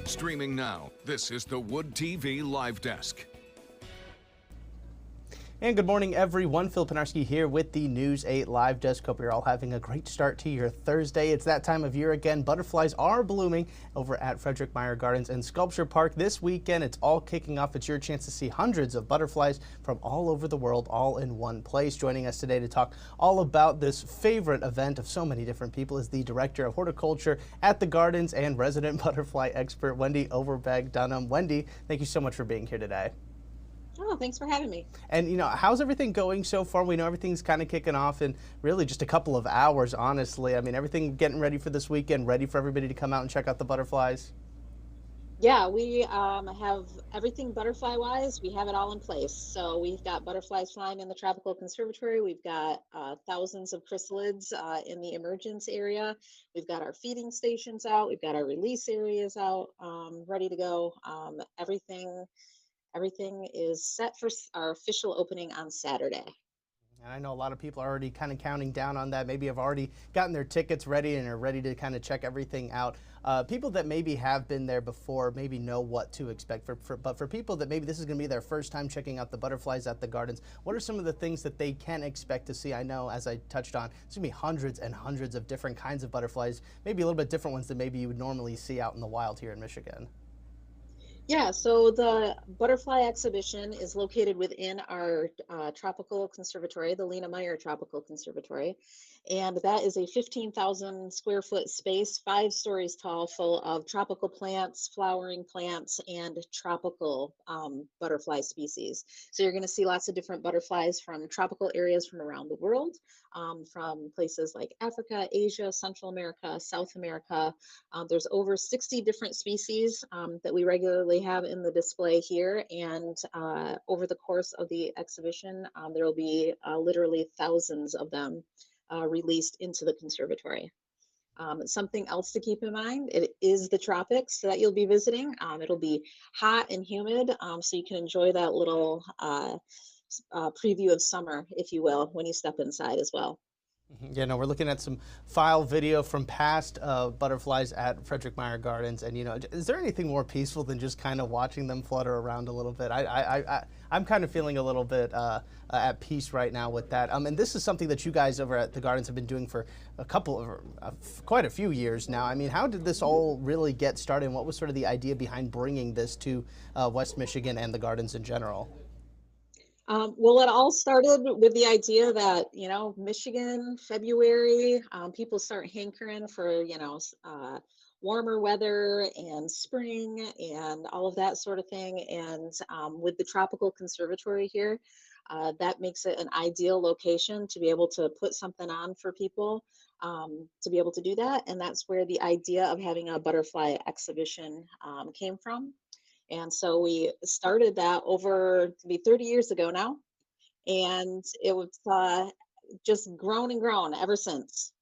Streaming now, this is the Wood TV Live Desk. And good morning, everyone. Phil Pinarski here with the News 8 Live Desk. Hope you're all having a great start to your Thursday. It's that time of year again. Butterflies are blooming over at Meijer Gardens and Sculpture Park this weekend. It's all kicking off. It's your chance to see hundreds of butterflies from all over the world, all in one place. Joining us today to talk all about this favorite event of so many different people is the Director of Horticulture at the Gardens and resident butterfly expert, Wendy Overbeck Dunham. Wendy, thank you so much for being here today. Oh, thanks for having me. And, how's everything going so far? We know everything's kind of kicking off in really just a couple of hours, honestly. I mean, everything getting ready for this weekend, ready for everybody to come out and check out the butterflies? Yeah, we have everything butterfly-wise. We have it all in place. So we've got butterflies flying in the Tropical Conservatory. We've got thousands of chrysalids in the emergence area. We've got our feeding stations out. We've got our release areas out, ready to go. Everything is set for our official opening on Saturday. And I know a lot of people are already kind of counting down on that, maybe have already gotten their tickets ready and are ready to kind of check everything out. People that maybe have been there before maybe know what to expect, but for people that maybe this is going to be their first time checking out the butterflies at the Gardens, what are some of the things that they can expect to see? I know, as I touched on, there's going to be hundreds and hundreds of different kinds of butterflies, maybe a little bit different ones than maybe you would normally see out in the wild here in Michigan. Yeah, so the butterfly exhibition is located within our tropical conservatory, the Meijer Tropical Conservatory, and that is a 15,000 square foot space, 5 stories tall, full of tropical plants, flowering plants, and tropical butterfly species. So you're going to see lots of different butterflies from tropical areas from around the world, from places like Africa, Asia, Central America, South America. There's over 60 different species that we regularly have in the display here, and over the course of the exhibition there will be literally thousands of them released into the conservatory. Something else to keep in mind, it is the tropics that you'll be visiting. It'll be hot and humid, so you can enjoy that little preview of summer, if you will, when you step inside as well. Yeah, no, we're looking at some file video from past butterflies at Meijer Gardens, and is there anything more peaceful than just kind of watching them flutter around a little bit? I'm kind of feeling a little bit at peace right now with that. And this is something that you guys over at the Gardens have been doing for quite a few years now. I mean, how did this all really get started, and what was sort of the idea behind bringing this to West Michigan and the Gardens in general? Well, it all started with the idea that, Michigan, February, people start hankering for, warmer weather and spring and all of that sort of thing. And with the Tropical Conservatory here, that makes it an ideal location to be able to put something on for people to be able to do that. And that's where the idea of having a butterfly exhibition came from. And so we started that over to be 30 years ago now, and it was just grown and grown ever since.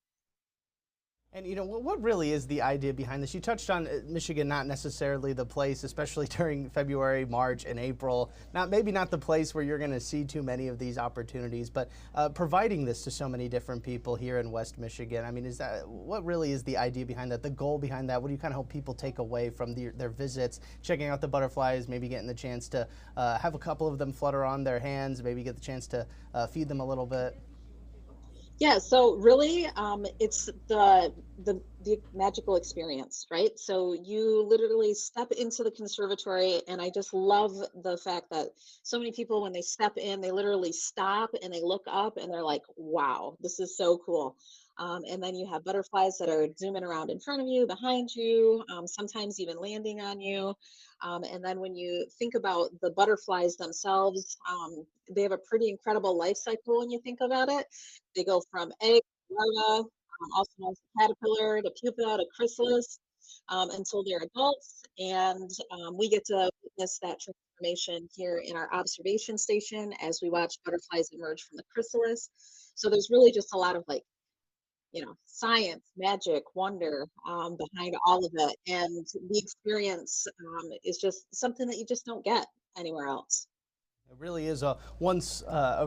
And what really is the idea behind this? You touched on Michigan not necessarily the place, especially during February, March, and April. Maybe not the place where you're going to see too many of these opportunities, but providing this to so many different people here in West Michigan. I mean, what really is the idea behind that? The goal behind that? What do you kind of hope people take away from their visits, checking out the butterflies, maybe getting the chance to have a couple of them flutter on their hands, maybe get the chance to feed them a little bit? Yeah, so really, it's the magical experience, right? So you literally step into the conservatory, and I just love the fact that so many people, when they step in, they literally stop and they look up and they're like, wow, this is so cool. And then you have butterflies that are zooming around in front of you, behind you, sometimes even landing on you. And then when you think about the butterflies themselves, they have a pretty incredible life cycle when you think about it. They go from egg, larva, also known as caterpillar, to pupa, to chrysalis, until they're adults. And we get to witness that transformation here in our observation station as we watch butterflies emerge from the chrysalis. So there's really just a lot of science, magic, wonder behind all of it. And the experience is just something that you just don't get anywhere else. It really is a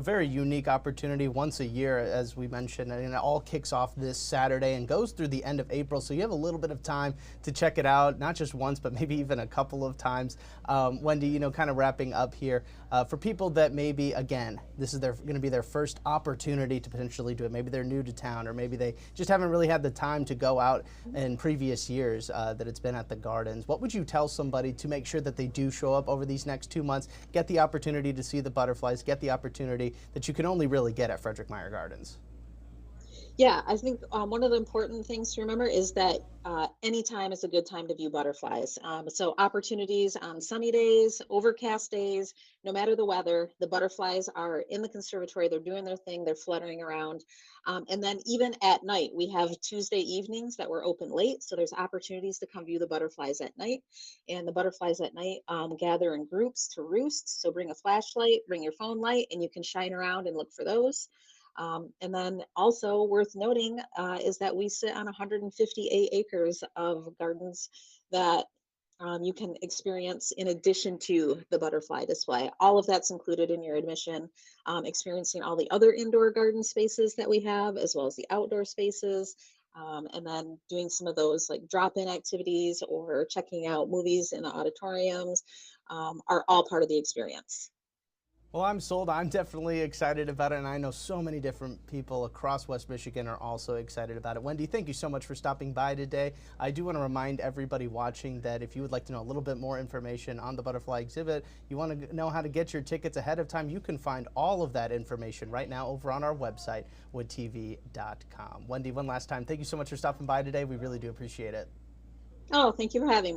very unique opportunity once a year, as we mentioned, and it all kicks off this Saturday and goes through the end of April. So you have a little bit of time to check it out, not just once, but maybe even a couple of times. Wendy, kind of wrapping up here, for people that maybe, again, this is going to be their first opportunity to potentially do it. Maybe they're new to town, or maybe they just haven't really had the time to go out in previous years that it's been at the Gardens. What would you tell somebody to make sure that they do show up over these next 2 months, get the opportunity to see the butterflies, get the opportunity that you can only really get at Frederick Meijer Gardens? Yeah, I think one of the important things to remember is that any time is a good time to view butterflies. So opportunities on sunny days, overcast days, no matter the weather, the butterflies are in the conservatory. They're doing their thing. They're fluttering around. And then even at night, we have Tuesday evenings that we're open late. So there's opportunities to come view the butterflies at night. And the butterflies at night gather in groups to roost. So bring a flashlight, bring your phone light, and you can shine around and look for those. And then also worth noting is that we sit on 158 acres of gardens that you can experience in addition to the butterfly display. All of that's included in your admission, experiencing all the other indoor garden spaces that we have, as well as the outdoor spaces. And then doing some of those like drop-in activities or checking out movies in the auditoriums are all part of the experience. Well, I'm sold. I'm definitely excited about it, and I know so many different people across West Michigan are also excited about it. Wendy, thank you so much for stopping by today. I do want to remind everybody watching that if you would like to know a little bit more information on the butterfly exhibit, you want to know how to get your tickets ahead of time, you can find all of that information right now over on our website, woodtv.com. Wendy, one last time, thank you so much for stopping by today. We really do appreciate it. Oh, thank you for having me.